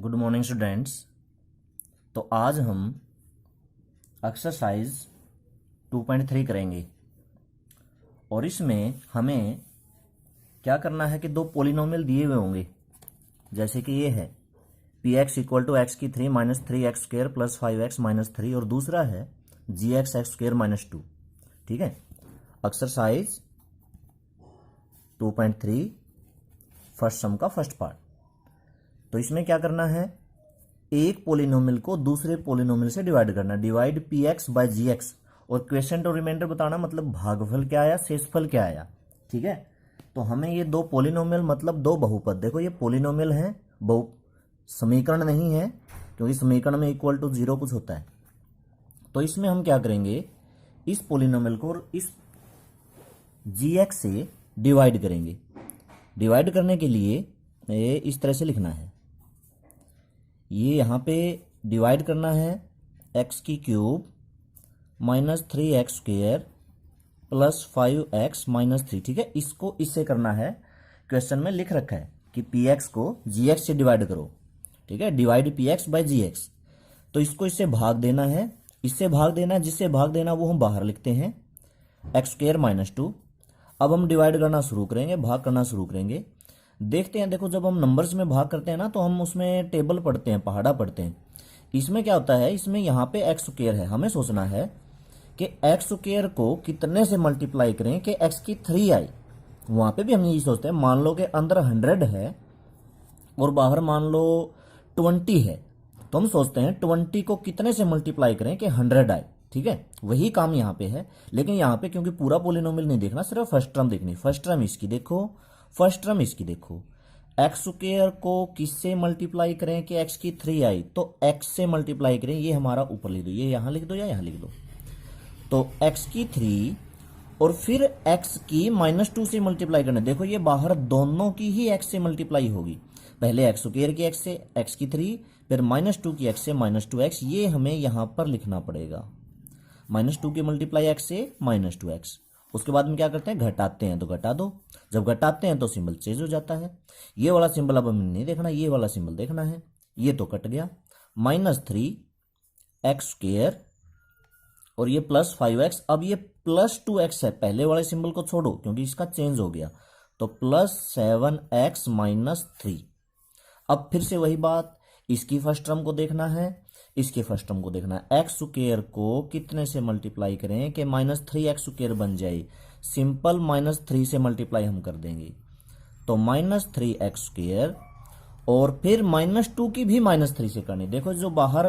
Good morning students. तो आज हम एक्सरसाइज 2.3 करेंगे और इसमें हमें क्या करना है कि दो पोलिनोमियल दिए हुए होंगे, जैसे कि ये है P X equal to X की 3 minus 3x square plus 5x minus 3 और दूसरा है जी एक्स एक्स स्क्र माइनस 2। ठीक है, एक्सरसाइज 2.3 फर्स्ट सम का फर्स्ट पार्ट। तो इसमें क्या करना है, एक पोलिनोमियल को दूसरे पोलिनोमियल से डिवाइड करना, डिवाइड पी एक्स बाय जी एक्स, और क्वेश्चन और रिमाइंडर बताना मतलब भागफल क्या आया, शेषफल क्या आया। ठीक है, तो हमें ये दो पोलिनोमियल मतलब दो बहुपद, देखो ये पोलिनोमियल है, बहु समीकरण नहीं है, क्योंकि समीकरण में इक्वल टू 0 कुछ होता है। तो इसमें हम क्या करेंगे, इस पोलिनोमियल को इस जी एक्स से डिवाइड करेंगे। डिवाइड करने के लिए ये इस तरह से लिखना है, ये यहाँ पे डिवाइड करना है एक्स की cube minus 3x square plus 5x minus 3। ठीक है, इसको इससे करना है, क्वेश्चन में लिख रखा है कि पी एक्स को जी एक्स से डिवाइड करो। ठीक है, divide P X by G X, तो इसको इससे भाग देना है, इससे भाग देना है, जिससे भाग देना वो हम बाहर लिखते हैं एक्स स्क्र माइनस 2। अब हम डिवाइड करना शुरू करेंगे, भाग करना शुरू करेंगे। देखते हैं, देखो जब हम नंबर्स में भाग करते हैं ना तो हम उसमें टेबल पढ़ते हैं, पहाड़ा पढ़ते हैं। इसमें क्या होता है, इसमें यहाँ पे एक्स स्क्र है, हमें सोचना है कि एक्स स्क्र को कितने से मल्टीप्लाई करें कि एक्स की 3 आई। वहाँ पे भी हम यही सोचते हैं, मान लो कि अंदर 100 है और बाहर मान लो 20 है, तो हम सोचते हैं 20 को कितने से मल्टीप्लाई करें कि 100 आए। ठीक है, वही काम यहाँ पे है, लेकिन यहाँ पे क्योंकि पूरा पोलिनोमियल नहीं देखना, सिर्फ फर्स्ट टर्म देखनी। फर्स्ट टर्म इसकी देखो, फर्स्ट टर्म इसकी देखो, एक्स स्क्र को किससे मल्टीप्लाई करें कि एक्स की 3 आई, तो एक्स से मल्टीप्लाई करें, ये हमारा ऊपर लिख दो, ये यहां लिख दो या यहां लिख दो। तो एक्स की 3 और फिर एक्स की माइनस 2 से मल्टीप्लाई करना। देखो ये बाहर दोनों की ही एक्स से मल्टीप्लाई होगी, पहले एक्स स्क्र की एक्स से एक्स की 3, फिर माइनस 2 की एक्स से माइनस 2x। ये हमें यहां पर लिखना पड़ेगा, माइनस 2 की मल्टीप्लाई एक्स से माइनस 2x। उसके बाद में क्या करते हैं, घटाते हैं, तो घटा दो, जब घटाते हैं तो सिंबल चेंज हो जाता है। ये वाला सिंबल अब हमें नहीं देखना, ये वाला सिंबल देखना है। ये तो कट गया, माइनस 3x स्क्र और ये प्लस 5x। अब ये प्लस 2x है, पहले वाले सिंबल को छोड़ो क्योंकि इसका चेंज हो गया, तो प्लस 7x माइनस 3। अब फिर से वही बात, इसकी फर्स्ट टर्म को देखना है, इसके फर्स्ट टर्म को देखना है। एक्स स्क्र को कितने से मल्टीप्लाई करें कि माइनस 3x स्क्र बन जाए, सिंपल माइनस 3 से मल्टीप्लाई हम कर देंगे, तो माइनस 3x स्क्र और फिर माइनस 2 की भी माइनस 3 से करनी। देखो जो बाहर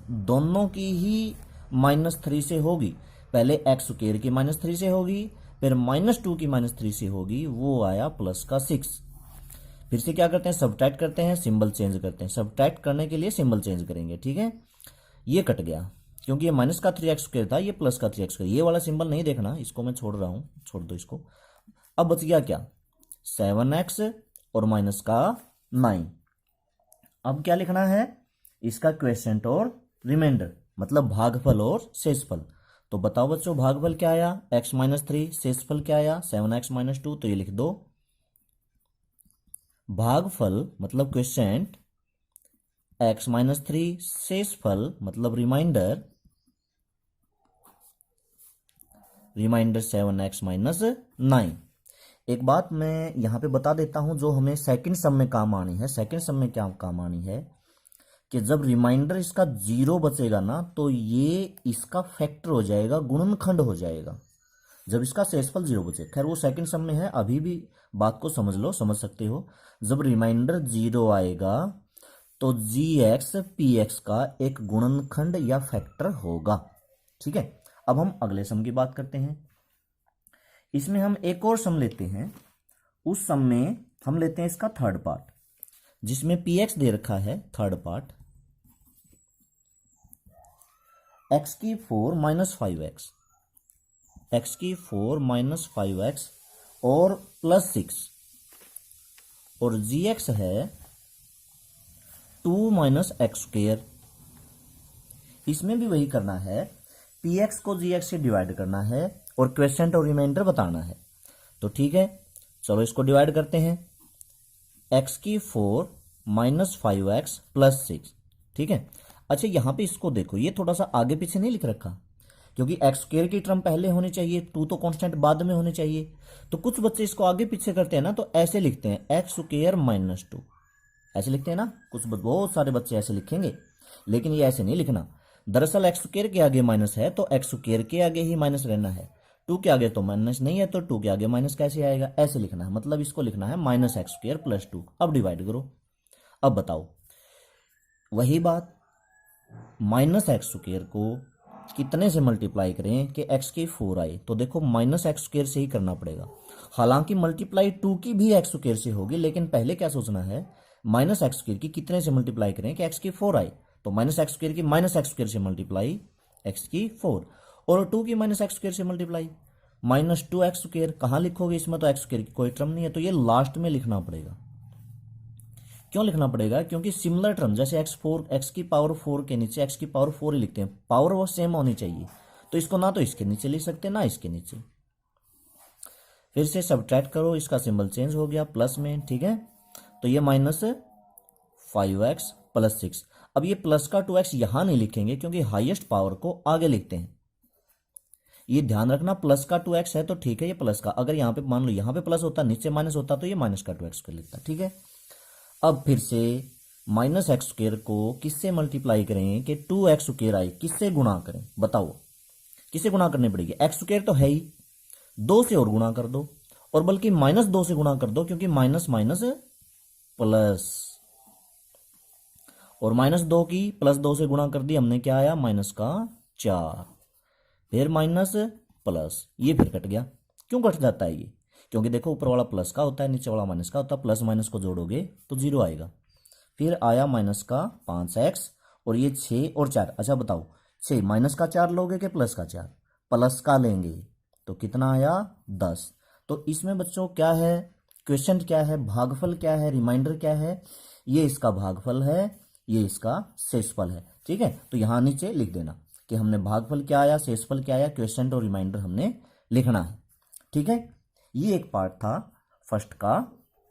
दोनों की ही माइनस 3 से होगी, पहले एक्स स्क्र की माइनस 3 से होगी, फिर माइनस 2 की माइनस 3 से होगी, वो आया प्लस का 6। फिर से क्या करते हैं, सब्ट्रैक्ट करते हैं, सिंबल चेंज करते हैं, सब्ट्रैक्ट करने के लिए सिंबल चेंज करेंगे। ठीक है, ये कट गया क्योंकि ये माइनस का 3x स्क्र था, ये प्लस का 3x स्क्र, ये वाला सिंबल नहीं देखना, इसको मैं छोड़ रहा हूं, छोड़ दो इसको। अब बच गया क्या, 7x और माइनस का 9। अब क्या लिखना है, इसका क्वेश्चन और रिमाइंडर मतलब भागफल और शेषफल। तो बताओ बच्चों, भागफल क्या आया x माइनस 3, शेषफल क्या आया 7x माइनस 2, तो ये लिख दो। भागफल मतलब क्वेश्चन x माइनस 3, शेषफल मतलब रिमाइंडर 7x माइनस 9। एक बात मैं यहां पे बता देता हूं जो हमें सेकंड सम में काम आनी है। सेकंड सम में क्या काम आनी है कि जब रिमाइंडर इसका 0 बचेगा ना, तो ये इसका फैक्टर हो जाएगा, गुणनखंड हो जाएगा, जब इसका शेषफल 0 बचे। खैर वो सेकंड सम में है, अभी भी बात को समझ लो, समझ सकते हो। जब रिमाइंडर 0 आएगा तो जी एक्स पी एक्स का एक गुणनखंड या फैक्टर होगा। ठीक है, अब हम अगले सम की बात करते हैं। इसमें हम एक और सम लेते हैं, उस सम में हम लेते हैं इसका थर्ड पार्ट, जिसमें पी एक्स दे रखा है थर्ड पार्ट, एक्स की 4 माइनस 5x, एक्स की 4 माइनस 5x और प्लस 6, और जी एक्स है 2 माइनस एक्स स्क्र। इसमें भी वही करना है, पी एक्स को जी एक्स से डिवाइड करना है और क्वेश्चन और रिमाइंडर बताना है। तो ठीक है, चलो इसको डिवाइड करते हैं। एक्स की 4 -5x+6। ठीक है। अच्छा यहाँ पे इसको देखो, ये थोड़ा सा आगे पीछे नहीं लिख रखा, क्योंकि एक्स स्क्वायर की टर्म पहले होनी चाहिए, 2 तो कांस्टेंट बाद में होने चाहिए। तो कुछ बच्चे इसको आगे पीछे करते हैं ना, तो ऐसे लिखते हैं x² -2, ऐसे लिखते हैं ना। बहुत सारे बच्चे ऐसे लिखेंगे, लेकिन ये ऐसे नहीं लिखना। दरअसल एक्स स्क्वायर के आगे माइनस है तो एक्स स्क्वायर के आगे ही माइनस रहना है, 2 के आगे तो माइनस नहीं है तो 2 के आगे माइनस कैसे आएगा, ऐसे लिखना है। मतलब इसको लिखना है -x² + 2। अब डिवाइड करो। अब बताओ, वही बात, -x² को कितने से मल्टीप्लाई करें कि x³ आए, तो देखो -x² से ही करना पड़ेगा। हालांकि मल्टीप्लाई 2 की भी x² से होगी, लेकिन पहले क्या सोचना है, -x² की कितने से मल्टीप्लाई करें कि x³ आए, तो -x² की -x² से मल्टीप्लाई x³, और 2 की -x² से मल्टीप्लाई -2x²। कहाँ लिखोगे इसमें, तो x² की कोई टर्म नहीं है, तो ये लास्ट में लिखना पड़ेगा। क्यों लिखना पड़ेगा, क्योंकि सिमिलर टर्म जैसे x⁴ के नीचे x⁴ ही लिखते हैं, पावर वो सेम होनी चाहिए। तो इसको ना तो इसके नीचे लिख सकते ना इसके नीचे। फिर से सब्ट्रैक्ट करो, इसका सिंबल चेंज हो गया प्लस में। ठीक है, तो ये -5x+6। अब ये प्लस का 2x यहां नहीं लिखेंगे, क्योंकि हाईएस्ट पावर को आगे लिखते हैं। ये ध्यान रखना, प्लस का 2x है तो ठीक है, ये प्लस का, अगर यहाँ पे मान लो यहाँ पे प्लस होता नीचे माइनस होता तो ये माइनस का 2x कर लिखता। ठीक है। अब फिर से -x² को किससे मल्टीप्लाई करें कि 2x² आए, किससे गुणा करें बताओ, किससे गुणा करनी पड़ेगी, x² तो है ही, 2 से और गुणा कर दो, और बल्कि -2 से गुणा कर दो, क्योंकि माइनस माइनस प्लस, और -2 की +2 से गुणा कर दी हमने, क्या आया -4, फिर माइनस प्लस, ये फिर कट गया। क्यों कट जाता है ये, क्योंकि देखो ऊपर वाला प्लस का होता है, नीचे वाला माइनस का होता है, प्लस माइनस को जोड़ोगे तो 0 आएगा। फिर आया -5x, और ये 6 और 4। अच्छा बताओ, 6 -4 लोगे कि प्लस का 4, प्लस का लेंगे, तो कितना आया 10। तो इसमें बच्चों क्या है, क्वेश्चन क्या है, भागफल क्या है, रिमाइंडर क्या है, ये इसका भागफल है, ये इसका शेषफल है। ठीक है, तो यहां नीचे लिख देना कि हमने भागफल क्या आया, शेषफल क्या आया, क्वेश्चन और रिमाइंडर हमने लिखना है। ठीक है, ये एक पार्ट था फर्स्ट का।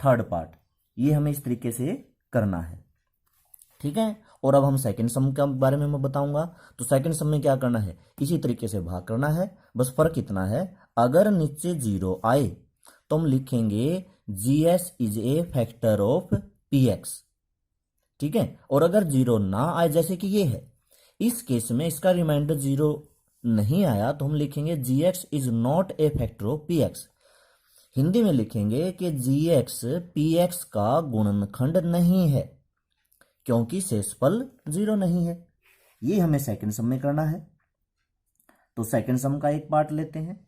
थर्ड पार्ट ये हमें इस तरीके से करना है। ठीक है, और अब हम सेकंड सम के बारे में मैं बताऊंगा। तो सेकंड सम में क्या करना है, इसी तरीके से भाग करना है, बस फर्क इतना है, अगर नीचे 0 आए तो हम लिखेंगे GS is a factor of PX। ठीक है, और अगर 0 ना आए, जैसे कि ये है, इस केस में इसका रिमाइंडर 0 नहीं आया, तो हम लिखेंगे GX is not a factor of PX। Hindi में लिखेंगे कि GX PX का गुणनखंड नहीं है, क्योंकि शेषफल 0 नहीं है। ये हमें सेकंड सम में करना है। तो सेकंड सम का एक पार्ट लेते हैं,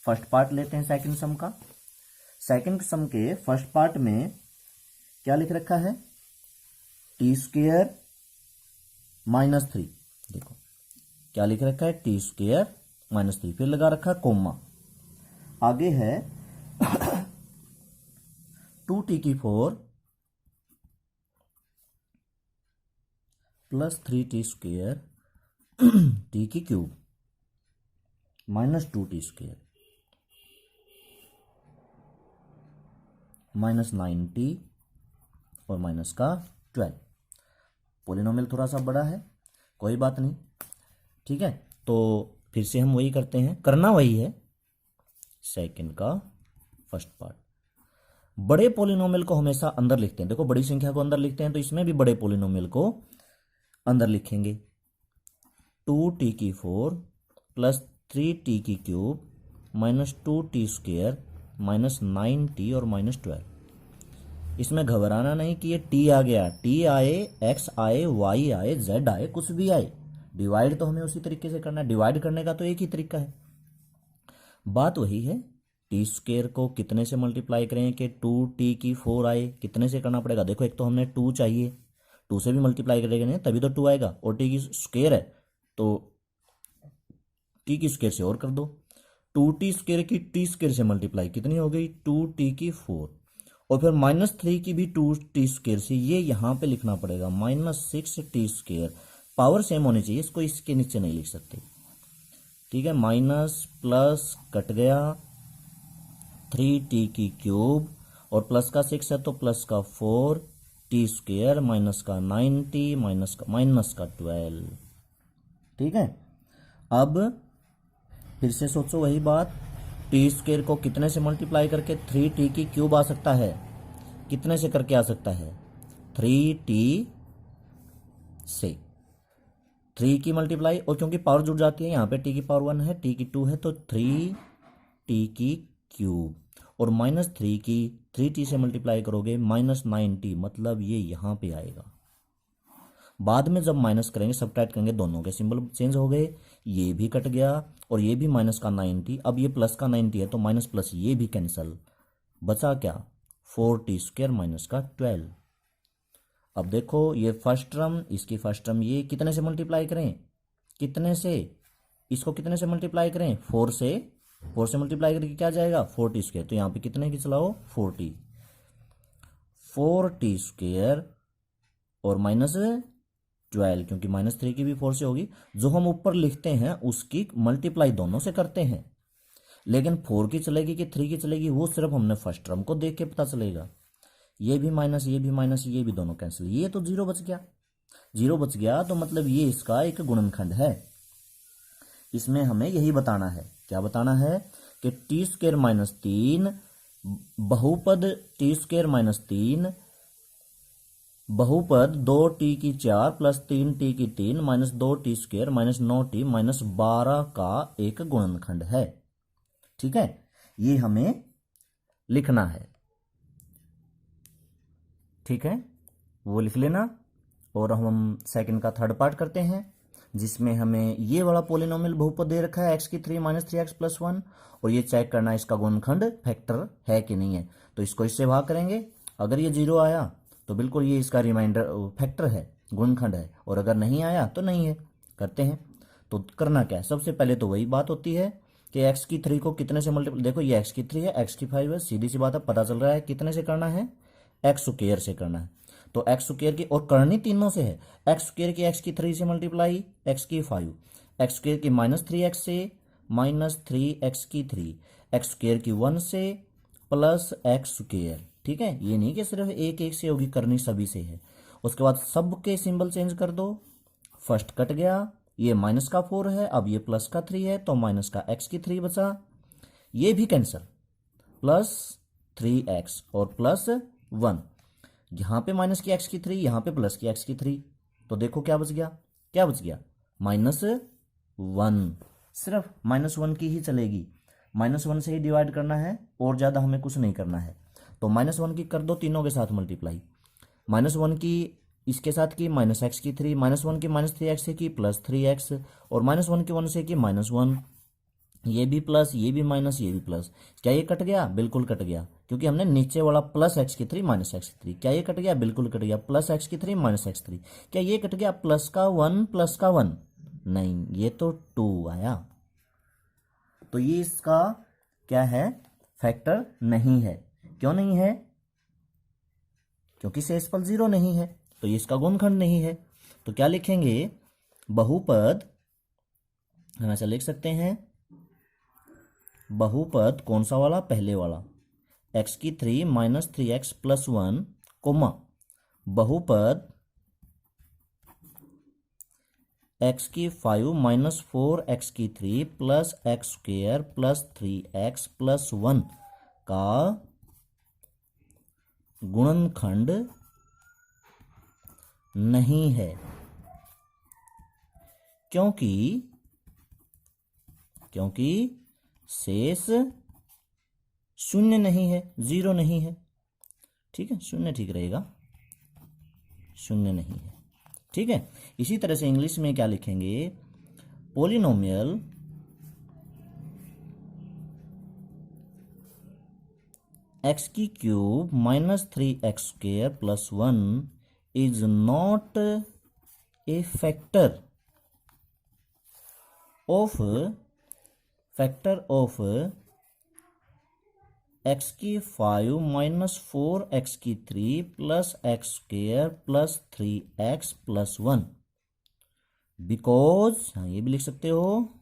फर्स्ट पार्ट लेते हैं सेकंड सम का। सेकंड सम के फर्स्ट पार्ट में क्या लिख रखा है, t² -3। देखो क्या लिख रखा है, t² -3, फिर लगा रखा कोमा, आगे है 2t⁴ + 3t² t³ -2t² -9t और -12। पोलिनोमियल थोड़ा सा बड़ा है, कोई बात नहीं। ठीक है, तो फिर से हम वही करते हैं, करना वही है, सेकंड का फर्स्ट पार्ट। बड़े पोलिनोमियल को हमेशा अंदर लिखते हैं, देखो बड़ी संख्या को अंदर लिखते हैं, तो इसमें भी बड़े पोलिनोमियल को अंदर लिखेंगे। 2t⁴ + 3t³ -2t² -9t और -12। इसमें घबराना नहीं कि ये t आ गया, t आए, x आए, y आए, z आए, कुछ भी आए, डिवाइड तो हमें उसी तरीके से करना है। डिवाइड करने का तो एक ही तरीका है, बात वही है। t² को कितने से मल्टीप्लाई करें कि 2t⁴ आए, कितने से करना पड़ेगा, देखो एक तो हमने 2 चाहिए, 2 से भी मल्टीप्लाई करेंगे तभी तो 2 आएगा, और t² है तो t² से और कर दो। 2t² की t² से मल्टीप्लाई कितनी हो गई, 2t⁴, और फिर -3 की भी 2t² से, ये यहां पे लिखना पड़ेगा -6t²। पावर सेम होनी चाहिए, इसको इसके नीचे नहीं लिख सकते। ठीक है, माइनस प्लस कट गया, 3t³ और प्लस का 6 है तो प्लस का 4 टी स्क्वेयर माइनस का 90 माइनस का 12। ठीक है, अब फिर से सोचो वही बात, टी स्क्वेयर को कितने से मल्टीप्लाई करके 3t की क्यूब आ सकता है, कितने से करके आ सकता है, 3t से 3 की मल्टीप्लाई, और क्योंकि पावर जुड़ जाती है यहाँ पे t की पावर 1 है, t की 2 है, तो 3t की क्यूब, और -3 की 3t से मल्टीप्लाई करोगे -9t, मतलब ये यहाँ पे आएगा। बाद में जब माइनस करेंगे, सब्ट्रैक्ट करेंगे, दोनों के सिंबल चेंज हो गए, ये भी कट गया और ये भी माइनस का 90, अब ये प्लस का 90 है तो माइनस प्लस ये भी कैंसिल, बचा क्या, 4t स्क्वायर माइनस का 12। अब देखो ये फर्स्ट टर्म, इसकी फर्स्ट टर्म, ये कितने से मल्टीप्लाई करें, कितने से, इसको कितने से मल्टीप्लाई करें, 4 से मल्टीप्लाई करके क्या जाएगा, 4t स्क्वायर, तो यहाँ पे कितने की चलाओ, 4t स्क्वायर और -12, क्योंकि -3 की भी 4 से होगी, जो हम ऊपर लिखते हैं उसकी मल्टीप्लाई दोनों से करते हैं, लेकिन 4 की चलेगी कि 3 की चलेगी वो सिर्फ हमने फर्स्ट टर्म को देख के पता चलेगा। ये भी माइनस, ये भी माइनस, ये भी दोनों कैंसिल, ये तो जीरो बच गया, जीरो बच गया, तो मतलब ये इसका एक गुणनखंड है। इसमें हमें यही बताना है, क्या बताना है कि टी स्क्वायर माइनस 3 बहुपद टी स्क्वायर माइनस 3 बहुपद 2t की 4 प्लस 3t की 3 minus 2t square minus 9t minus 12 का एक गुणनखंड है। ठीक है, ये हमें लिखना है। ठीक है, वो लिख लेना, और हम सेकंड का थर्ड पार्ट करते हैं, जिसमें हमें ये वाला पोलिनोमियल बहुपद दे रखा है x की 3 माइनस 3x प्लस 1, और ये चेक करना है इसका गुणनखंड फैक्टर है कि नहीं है। तो इसको इससे भाग करेंगे, अगर ये जीरो आया तो बिल्कुल ये इसका रिमाइंडर फैक्टर है, गुणनखंड है, और अगर नहीं आया तो नहीं है। करते हैं, तो करना क्या है, सबसे पहले तो वही बात होती है कि x की 3 को कितने से मल्टीप्लाई, देखो ये x की 3 है, x की 5 है, सीधी सी बात है, पता चल रहा है कितने से करना है, एक्स स्क्वायर से करना है। तो एक्स स्क्वायर की, और करनी तीनों से है, एक्स स्क्वायर की एक्स की 3 से मल्टीप्लाई, एक्स की 5, एक्स स्क्वायर की -3x से -3x की 3, एक्स स्क्वायर की 1 से प्लस एक्स स्क्वायर। ठीक है, ये नहीं कि सिर्फ एक एक से होगी, करनी सभी से है। उसके बाद सब के सिंबल चेंज कर दो, फर्स्ट कट गया, ये माइनस का 4 है, अब ये प्लस का 3 है, तो माइनस का x की 3 बचा, ये भी कैंसिल, प्लस 3x और प्लस 1, यहां पे माइनस की x की 3, यहां पे प्लस की x की 3, तो देखो क्या बच गया, क्या बच गया, -1, सिर्फ -1 की ही चलेगी, -1 से ही डिवाइड करना है, और ज्यादा हमें कुछ नहीं करना है। तो -1 की कर दो तीनों के साथ मल्टीप्लाई, -1 की इसके साथ की -x की 3, -1 की -3x से की प्लस 3x, और -1 की 1 से की -1, ये भी प्लस, ये भी माइनस, ये भी प्लस, क्या ये कट गया, बिल्कुल कट गया, क्योंकि हमने नीचे वाला प्लस x की 3 माइनस x की 3, क्या ये कट गया, बिल्कुल कट गया, प्लस x की 3 माइनस x 3, क्या ये कट गया, प्लस का 1 प्लस का 1, नहीं, ये तो 2 आया, तो ये इसका क्या है, फैक्टर नहीं है। क्यों नहीं है, क्योंकि शेषफल 0 नहीं है, तो ये इसका गुणनखंड नहीं है। तो क्या लिखेंगे, बहुपद, हम ऐसा लिख सकते हैं, बहुपद कौन सा वाला, पहले वाला, x की 3 माइनस 3x प्लस 1, कोमा बहुपद x की 5 माइनस 4x की 3 plus X square plus 3x plus 1 का गुणनखंड नहीं है, क्योंकि शेष शून्य नहीं है, 0 नहीं है। ठीक है, शून्य ठीक रहेगा, शून्य नहीं है। ठीक है, इसी तरह से इंग्लिश में क्या लिखेंगे, पोलिनोमियल x की cube minus 3x square plus 1 is not a factor of x की 5 माइनस 4x की 3 plus X square plus 3x plus 1, because, हाँ ये भी लिख सकते हो,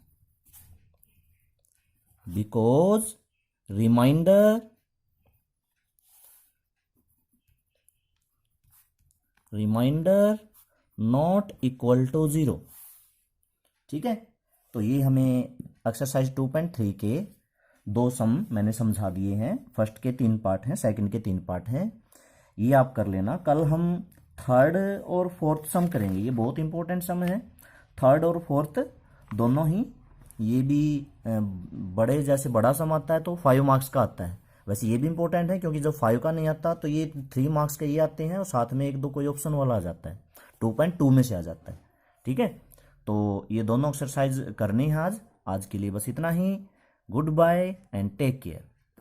because remainder remainder not equal to 0। ठीक है, तो ये हमें एक्सरसाइज 2.3 के 2 सम मैंने समझा दिए हैं। फर्स्ट के 3 पार्ट हैं, सेकंड के 3 पार्ट हैं, ये आप कर लेना। कल हम थर्ड और फोर्थ सम करेंगे, ये बहुत इंपॉर्टेंट सम है। थर्ड और फोर्थ दोनों ही, ये भी बड़े, जैसे बड़ा सम आता है तो 5 मार्क्स का आता है, वैसे ये भी इंपॉर्टेंट है, क्योंकि जब 5 का नहीं आता तो ये 3 मार्क्स के ये आते हैं, और साथ में 1-2 कोई ऑप्शन वाला आ जाता है, 2.2 में से आ जाता है। ठीक है, तो ये दोनों एक्सरसाइज करनी है आज। आज के लिए बस इतना ही। Good bye and take care.